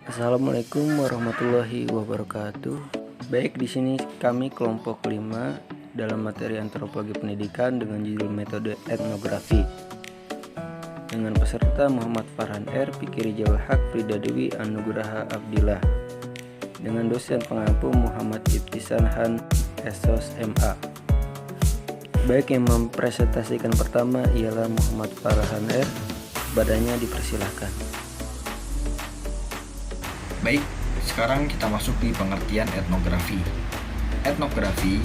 Assalamualaikum warahmatullahi wabarakatuh. Baik, di sini kami kelompok 5 dalam materi antropologi pendidikan dengan judul metode etnografi. Dengan peserta Muhammad Farhan R, Fikri Jawal Haq, Frida Dewi, Anugraha Abdillah. Dengan dosen pengampu Muhammad Ibtisan Han, Esos MA. Baik, yang mempresentasikan pertama ialah Muhammad Farhan R. Badannya dipersilahkan. Baik, sekarang kita masuk di pengertian etnografi. Etnografi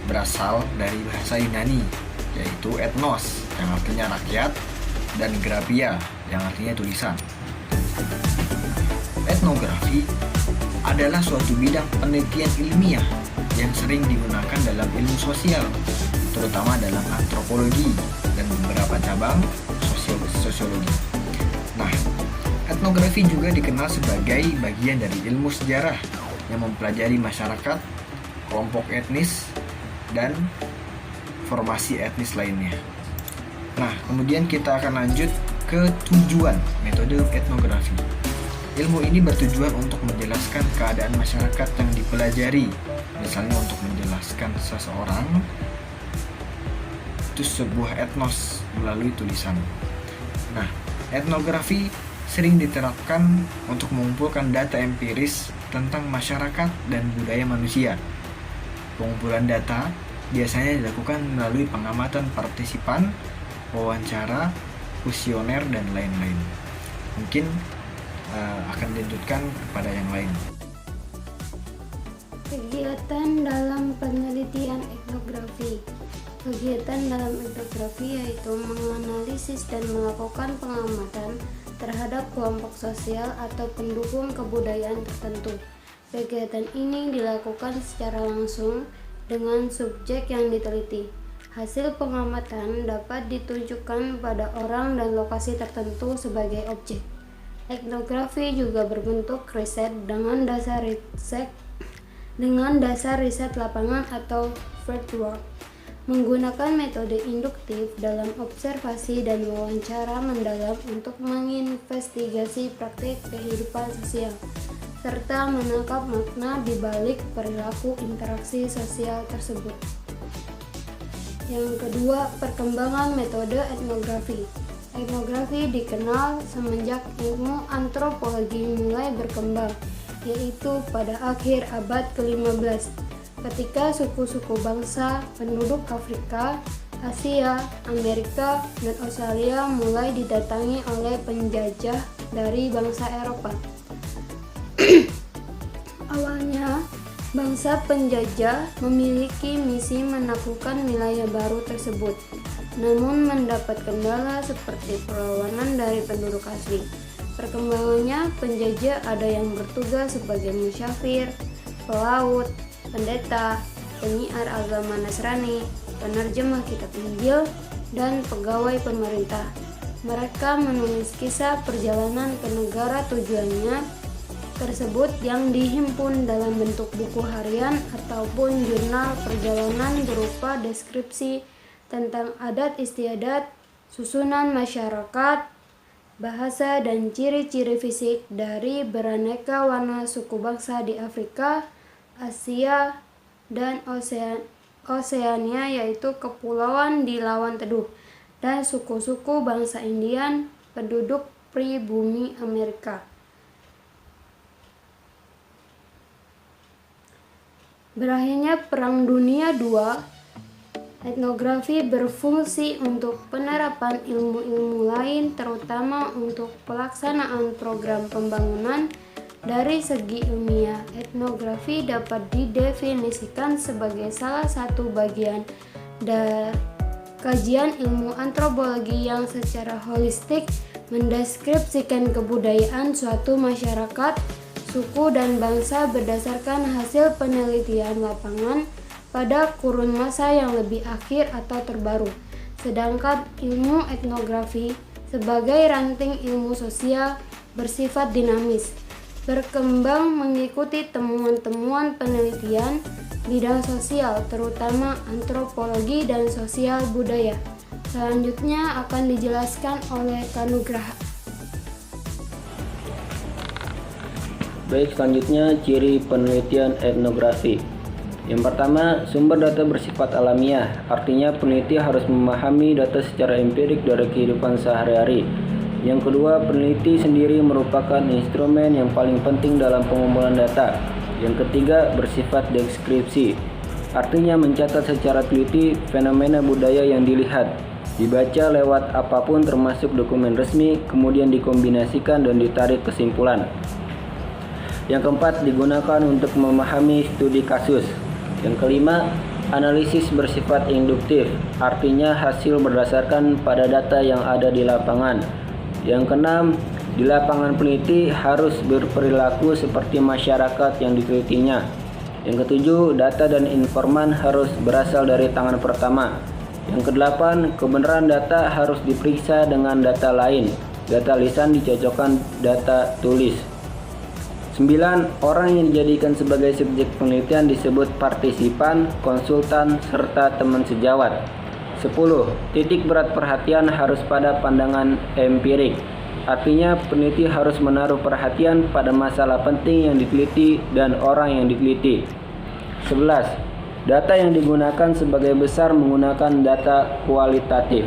berasal dari bahasa Yunani, yaitu etnos, yang artinya rakyat, dan grafia, yang artinya tulisan. Etnografi adalah suatu bidang penelitian ilmiah yang sering digunakan dalam ilmu sosial, terutama dalam antropologi dan beberapa cabang sosiologi. Nah, etnografi juga dikenal sebagai bagian dari ilmu sejarah yang mempelajari masyarakat, kelompok etnis, dan formasi etnis lainnya. Nah, kemudian kita akan lanjut ke tujuan metode etnografi. Ilmu ini bertujuan untuk menjelaskan keadaan masyarakat yang dipelajari, misalnya untuk menjelaskan seseorang itu sebuah etnos melalui tulisan. Nah, etnografi sering diterapkan untuk mengumpulkan data empiris tentang masyarakat dan budaya manusia. Pengumpulan data biasanya dilakukan melalui pengamatan partisipan, wawancara, kuesioner, dan lain-lain. Mungkin akan dilanjutkan kepada yang lain. Kegiatan dalam penelitian etnografi. Kegiatan dalam etnografi yaitu menganalisis dan melakukan pengamatan terhadap kelompok sosial atau pendukung kebudayaan tertentu. Kegiatan ini dilakukan secara langsung dengan subjek yang diteliti. Hasil pengamatan dapat ditunjukkan pada orang dan lokasi tertentu sebagai objek. Etnografi juga berbentuk riset dengan dasar riset lapangan atau fieldwork. Menggunakan metode induktif dalam observasi dan wawancara mendalam untuk menginvestigasi praktik kehidupan sosial, serta menangkap makna di balik perilaku interaksi sosial tersebut. Yang kedua, perkembangan metode etnografi. Etnografi dikenal semenjak ilmu antropologi mulai berkembang, yaitu pada akhir abad ke-15. Ketika suku-suku bangsa penduduk Afrika, Asia, Amerika, dan Australia mulai didatangi oleh penjajah dari bangsa Eropa. Awalnya, bangsa penjajah memiliki misi menaklukkan wilayah baru tersebut, namun mendapat kendala seperti perlawanan dari penduduk asli. Perkembangannya, penjajah ada yang bertugas sebagai musyafir, pelaut, pendeta, penyiar agama Nasrani, penerjemah kitab Injil, dan pegawai pemerintah. Mereka menulis kisah perjalanan ke negara tujuannya tersebut yang dihimpun dalam bentuk buku harian ataupun jurnal perjalanan berupa deskripsi tentang adat istiadat, susunan masyarakat, bahasa, dan ciri-ciri fisik dari beraneka warna suku bangsa di Afrika, Asia, dan Oseania, yaitu kepulauan di Lawan Teduh, dan suku-suku bangsa Indian penduduk pribumi Amerika. Berakhirnya Perang Dunia II, etnografi berfungsi untuk penerapan ilmu-ilmu lain, terutama untuk pelaksanaan program pembangunan. Dari segi ilmiah, etnografi dapat didefinisikan sebagai salah satu bagian dari kajian ilmu antropologi yang secara holistik mendeskripsikan kebudayaan suatu masyarakat, suku, dan bangsa berdasarkan hasil penelitian lapangan pada kurun masa yang lebih akhir atau terbaru. Sedangkan ilmu etnografi sebagai ranting ilmu sosial bersifat dinamis, berkembang mengikuti temuan-temuan penelitian bidang sosial, terutama antropologi dan sosial budaya. Selanjutnya akan dijelaskan oleh Kanugraha. Baik, selanjutnya ciri penelitian etnografi. Yang pertama, sumber data bersifat alamiah, artinya peneliti harus memahami data secara empirik dari kehidupan sehari-hari. Yang kedua, peneliti sendiri merupakan instrumen yang paling penting dalam pengumpulan data. Yang ketiga, bersifat deskripsi, artinya mencatat secara teliti fenomena budaya yang dilihat, dibaca lewat apapun termasuk dokumen resmi, kemudian dikombinasikan dan ditarik kesimpulan. Yang keempat, digunakan untuk memahami studi kasus. Yang kelima, analisis bersifat induktif, artinya hasil berdasarkan pada data yang ada di lapangan. Yang keenam, di lapangan peneliti harus berperilaku seperti masyarakat yang ditelitinya. Yang ketujuh, data dan informan harus berasal dari tangan pertama. Yang kedelapan, kebenaran data harus diperiksa dengan data lain. Data lisan dicocokkan data tulis. 9. Orang yang dijadikan sebagai subjek penelitian disebut partisipan, konsultan, serta teman sejawat. 10. Titik berat perhatian harus pada pandangan empirik. Artinya peneliti harus menaruh perhatian pada masalah penting yang diteliti dan orang yang diteliti. 11. Data yang digunakan sebagai besar menggunakan data kualitatif.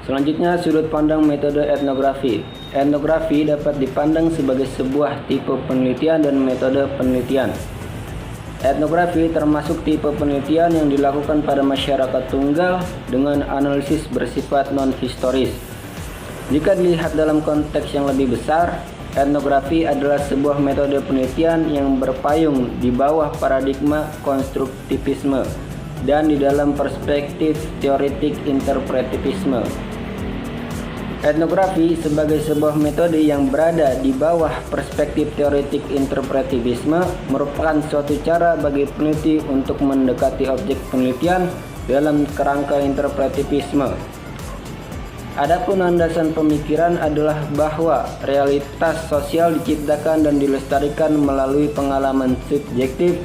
Selanjutnya, sudut pandang metode etnografi. Etnografi dapat dipandang sebagai sebuah tipe penelitian dan metode penelitian. Etnografi termasuk tipe penelitian yang dilakukan pada masyarakat tunggal dengan analisis bersifat non-historis. Jika dilihat dalam konteks yang lebih besar, etnografi adalah sebuah metode penelitian yang berpayung di bawah paradigma konstruktivisme dan di dalam perspektif teoretik interpretivisme. Etnografi sebagai sebuah metode yang berada di bawah perspektif teoretik interpretivisme merupakan suatu cara bagi peneliti untuk mendekati objek penelitian dalam kerangka interpretivisme. Adapun landasan pemikiran adalah bahwa realitas sosial diciptakan dan dilestarikan melalui pengalaman subjektif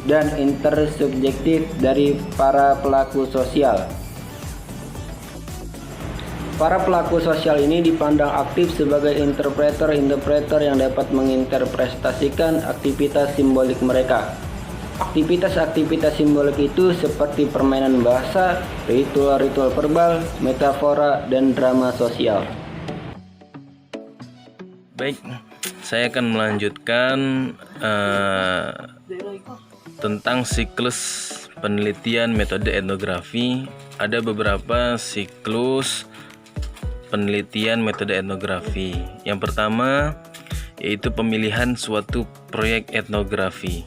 dan intersubjektif dari para pelaku sosial. Para pelaku sosial ini dipandang aktif sebagai interpreter yang dapat menginterpretasikan aktivitas simbolik mereka. Aktivitas-aktivitas simbolik itu seperti permainan bahasa, ritual-ritual verbal, metafora, dan drama sosial. Baik, saya akan melanjutkan tentang siklus penelitian metode etnografi. Ada beberapa siklus penelitian metode etnografi. Yang pertama yaitu pemilihan suatu proyek etnografi.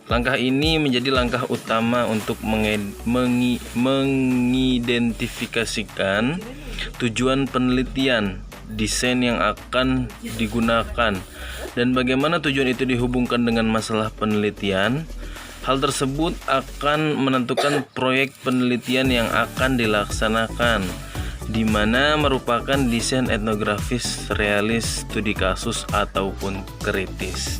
Langkah ini menjadi langkah utama untuk mengidentifikasikan tujuan penelitian, desain yang akan digunakan, dan bagaimana tujuan itu dihubungkan dengan masalah penelitian. Hal tersebut akan menentukan proyek penelitian yang akan dilaksanakan, di mana merupakan desain etnografis, realis, studi kasus, ataupun kritis.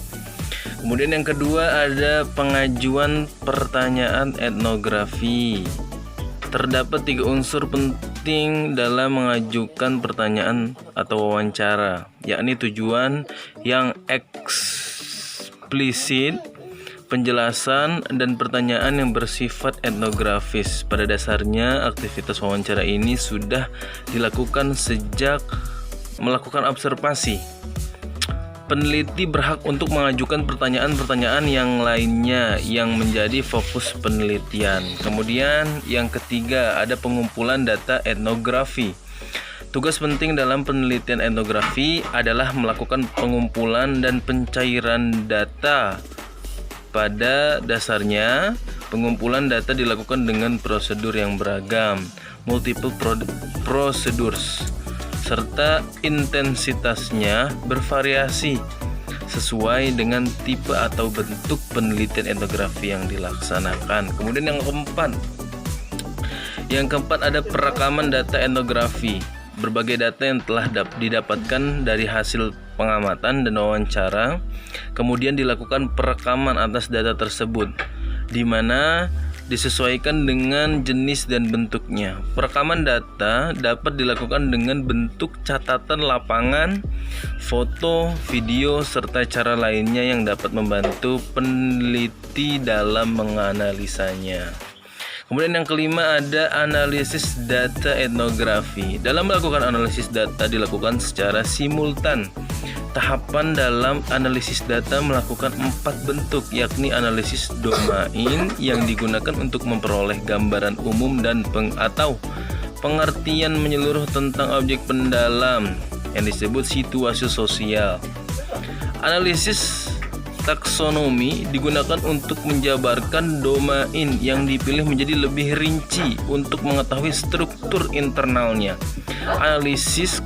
Kemudian yang kedua ada pengajuan pertanyaan etnografi. Terdapat 3 unsur penting dalam mengajukan pertanyaan atau wawancara, yakni tujuan yang eksplisit, penjelasan, dan pertanyaan yang bersifat etnografis. Pada dasarnya, aktivitas wawancara ini sudah dilakukan sejak melakukan observasi. Peneliti berhak untuk mengajukan pertanyaan-pertanyaan yang lainnya yang menjadi fokus penelitian. Kemudian yang ketiga ada pengumpulan data etnografi. Tugas penting dalam penelitian etnografi adalah melakukan pengumpulan dan pencairan data. Pada dasarnya, pengumpulan data dilakukan dengan prosedur yang beragam, multiple procedures, serta intensitasnya bervariasi sesuai dengan tipe atau bentuk penelitian etnografi yang dilaksanakan. Kemudian yang keempat ada perekaman data etnografi. Berbagai data yang telah didapatkan dari hasil pengamatan dan wawancara, kemudian dilakukan perekaman atas data tersebut, di mana disesuaikan dengan jenis dan bentuknya. Perekaman data dapat dilakukan dengan bentuk catatan lapangan, foto, video, serta cara lainnya yang dapat membantu peneliti dalam menganalisanya. Kemudian yang kelima ada analisis data etnografi. Dalam melakukan analisis data dilakukan secara simultan. Tahapan dalam analisis data melakukan 4 bentuk, yakni analisis domain yang digunakan untuk memperoleh gambaran umum dan atau pengertian menyeluruh tentang objek pendalam yang disebut situasi sosial. Analisis taksonomi digunakan untuk menjabarkan domain yang dipilih menjadi lebih rinci untuk mengetahui struktur internalnya. Analisis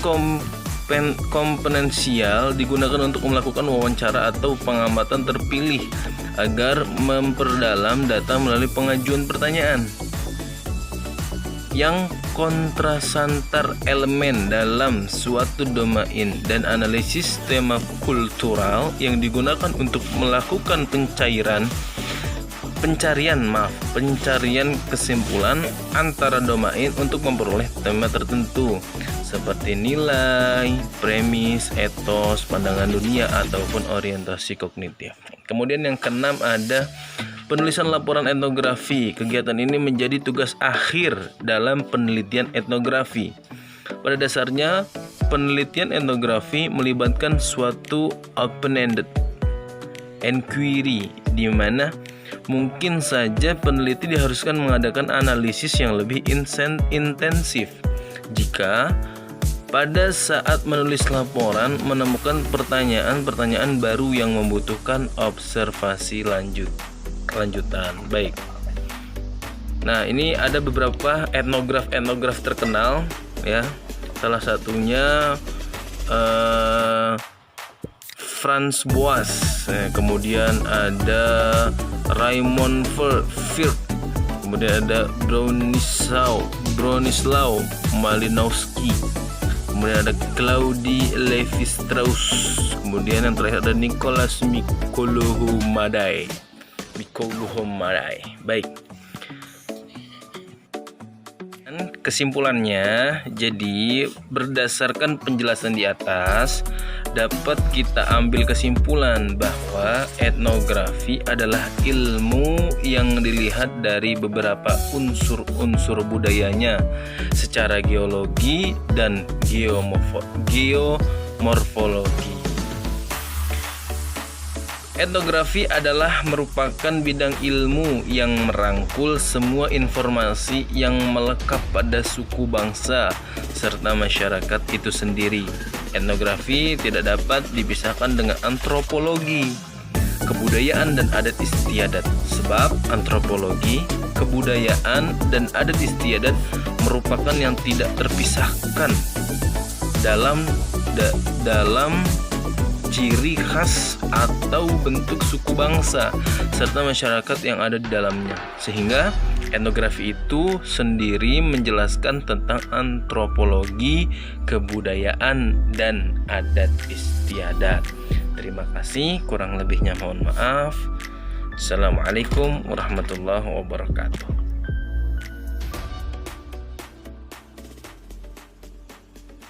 komponensial digunakan untuk melakukan wawancara atau pengamatan terpilih agar memperdalam data melalui pengajuan pertanyaan. Yang kontrasantar elemen dalam suatu domain dan analisis tema kultural yang digunakan untuk melakukan pencarian kesimpulan antara domain untuk memperoleh tema tertentu seperti nilai, premis, etos, pandangan dunia ataupun orientasi kognitif. Kemudian yang keenam ada penulisan laporan etnografi. Kegiatan ini menjadi tugas akhir dalam penelitian etnografi. Pada dasarnya, penelitian etnografi melibatkan suatu open-ended inquiry, di mana mungkin saja peneliti diharuskan mengadakan analisis yang lebih intensif jika pada saat menulis laporan menemukan pertanyaan-pertanyaan baru yang membutuhkan observasi lanjutan. Baik. Nah, ini ada beberapa etnograf terkenal ya. Salah satunya Franz Boas. Kemudian ada Raymond Firth. Kemudian ada Bronislaw Malinowski. Kemudian ada Claudie Lévi-Strauss. Kemudian yang terakhir ada Nicholas Mikoluhumadai. Baik. Kesimpulannya, jadi berdasarkan penjelasan di atas dapat kita ambil kesimpulan bahwa etnografi adalah ilmu yang dilihat dari beberapa unsur budayanya secara geologi dan geomorfologi. Etnografi adalah merupakan bidang ilmu yang merangkul semua informasi yang melekat pada suku bangsa serta masyarakat itu sendiri. Etnografi tidak dapat dipisahkan dengan antropologi, kebudayaan dan adat istiadat, sebab antropologi, kebudayaan dan adat istiadat merupakan yang tidak terpisahkan dalam ciri khas atau bentuk suku bangsa serta masyarakat yang ada di dalamnya, sehingga etnografi itu sendiri menjelaskan tentang antropologi, kebudayaan, dan adat istiadat. Terima kasih, kurang lebihnya mohon maaf. Assalamualaikum warahmatullahi wabarakatuh.